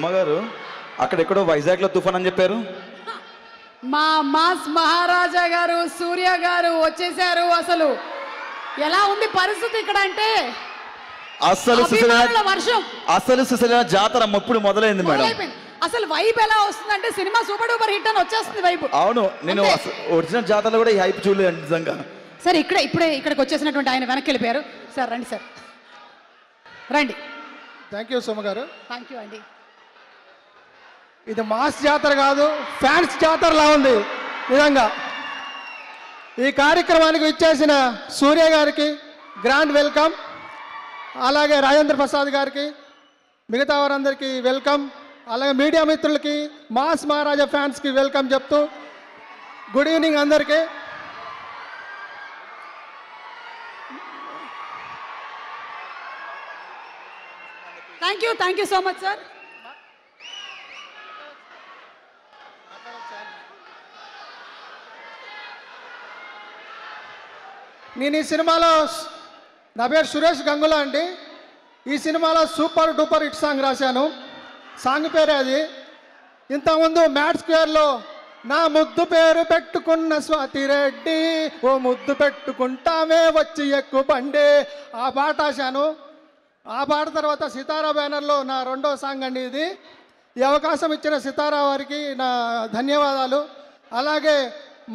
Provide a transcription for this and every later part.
సుమగారు అక్కడెక్కడో వైజాగ్లో తుఫాన్ అని చెప్పారు. మా మాస్ మహారాజా గారు సూర్య గారు వచ్చేసారు. అసలు ఎలా ఉంది పరిస్థితి ఇక్కడ అంటే అసలు వర్షం, అసలు సుశీల జాతర ఇప్పుడు మొదలైంది మేడం. అసలు వైబ్ ఎలా వస్తుందంటే సినిమా సూపర్ డూపర్ హిట్ అని వచ్చేస్తుంది వైబ్. అవును, నేను ఒరిజినల్ జాతరలో కూడా ఈ హైప్ చూడలేదు నిజంగా. సార్ ఇప్పుడే ఇక్కడికి వచ్చేసినటువంటి ఆయన వెనక్కి వెళ్ళిపోయారు. సార్ రండి, సార్ రండి. థ్యాంక్ యూ సుమ గారు. థ్యాంక్ యూ అండి. ఇది మాస్ జాతర కాదు, ఫ్యాన్స్ జాతరలా ఉంది నిజంగా. ఈ కార్యక్రమానికి ఇచ్చేసిన సూర్య గారికి గ్రాండ్ వెల్కమ్, అలాగే రాజేంద్ర ప్రసాద్ గారికి, మిగతా వారందరికీ వెల్కమ్, అలాగే మీడియా మిత్రులకి, మాస్ మహారాజా ఫ్యాన్స్కి వెల్కమ్ చెప్తూ గుడ్ ఈవినింగ్ అందరికీ. Thank you so much sir. నేను ఈ సినిమాలో, నా పేరు సురేష్ గంగుల అండి. ఈ సినిమాలో సూపర్ డూపర్ హిట్ సాంగ్ రాశాను. సాంగ్ పేరే అది. ఇంతకుముందు మ్యాట్ స్క్వేర్లో నా ముద్దు పేరు పెట్టుకున్న స్వాతి రెడ్డి, ఓ ముద్దు పెట్టుకుంటామే వచ్చి ఎక్కువ బండి, ఆ పాట రాశాను. ఆ పాట తర్వాత సితారా బ్యానర్లో నా రెండో సాంగ్ అండి ఇది. ఈ అవకాశం ఇచ్చిన సితారా వారికి నా ధన్యవాదాలు. అలాగే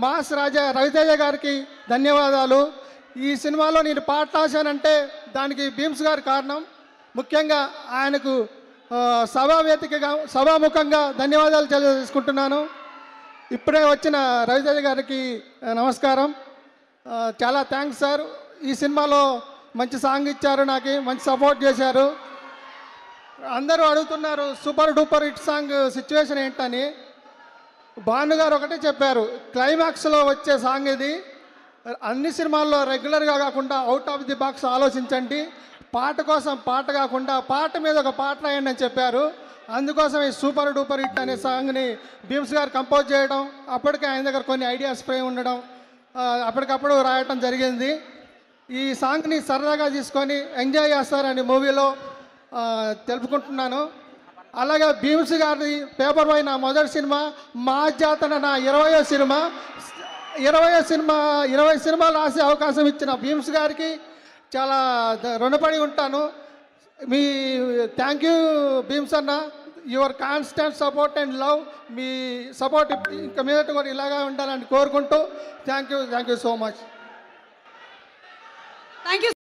మాస్ రాజా రవితేజ గారికి ధన్యవాదాలు. ఈ సినిమాలో నేను పాట రాశానంటే దానికి భీమ్స్ గారి కారణం. ముఖ్యంగా ఆయనకు సభాముఖంగా ధన్యవాదాలు తెలియజేసుకుంటున్నాను. ఇప్పుడే వచ్చిన రవితేజ గారికి నమస్కారం. చాలా థ్యాంక్స్ సార్. ఈ సినిమాలో మంచి సాంగ్ ఇచ్చారు, నాకు మంచి సపోర్ట్ చేశారు. అందరూ అడుగుతున్నారు super duper hit song situation ఏంటని. భాను గారు ఒకటే చెప్పారు, క్లైమాక్స్లో వచ్చే సాంగ్ ఇది. అన్ని సినిమాల్లో రెగ్యులర్గా కాకుండా అవుట్ ఆఫ్ ది బాక్స్ ఆలోచించండి, పాట కోసం పాట కాకుండా పాట మీద ఒక పాట రాయండి అని చెప్పారు. అందుకోసం ఈ సూపర్ డూపర్ హిట్ అనే సాంగ్ని భీమ్స్ గారు కంపోజ్ చేయడం, అప్పటికే ఆయన దగ్గర కొన్ని ఐడియాస్ స్ప్రే ఉండడం, అప్పటికప్పుడు రాయటం జరిగింది. ఈ సాంగ్ని సరదాగా తీసుకొని ఎంజాయ్ చేస్తారని మూవీలో తెలుపుకుంటున్నాను. అలాగే భీమ్స్ గారి పేపర్ పై నా మొదటి సినిమా, మా జాతర నా 20వ సినిమా. 20 సినిమాలు రాసే అవకాశం ఇచ్చిన భీమ్స్ గారికి చాలా రుణపడి ఉంటాను. మీ థ్యాంక్ యూ భీమ్స్ అన్న, your constant support and love. Me support ఇంకా మీదట కూడా ఇలాగా ఉండాలని కోరుకుంటూ thank you so much. Thank you